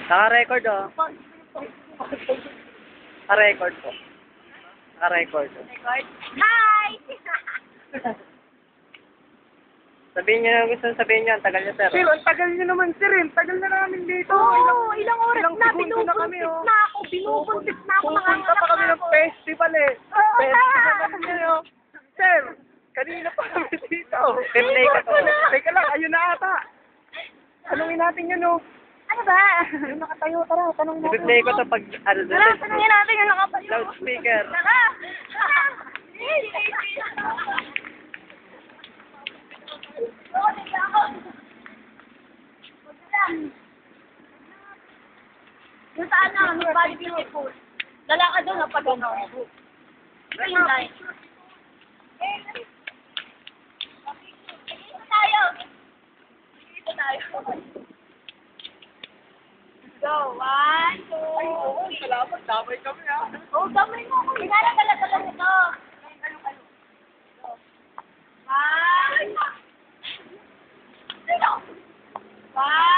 Naka-record oh. Naka-record po. Naka-record. Record? Hi! Sabihin niyo na gusto sabihin niyo. Ang tagal niyo, sir. Sir, ang tagal niyo naman, sir. Ang tagal na namin dito. Oo, ilang oras ilang na. segundo na kami, oh. Binubuntis na ako. Pupunta pa kami ng festival eh. Festival namin ngayon. Sir, kanina pa kami dito. Replay ka to. Teka lang, ayun na ata. Tanungin natin yun, oh. Ano ba? Yung nakatayo, tara, tanong natin. Replay ko to pag ano doon. Tara, tanongin natin yung nakatayo. Loudspeaker. Tara! Yung saan na, yung body beautiful. Dala ka doon, napag gano'n. Ito yung line. Dito tayo. Dito tayo. Go, 1, 2, 3. Salamat, damay kami, ha. Oh, damay mo ako. Dala nito. One.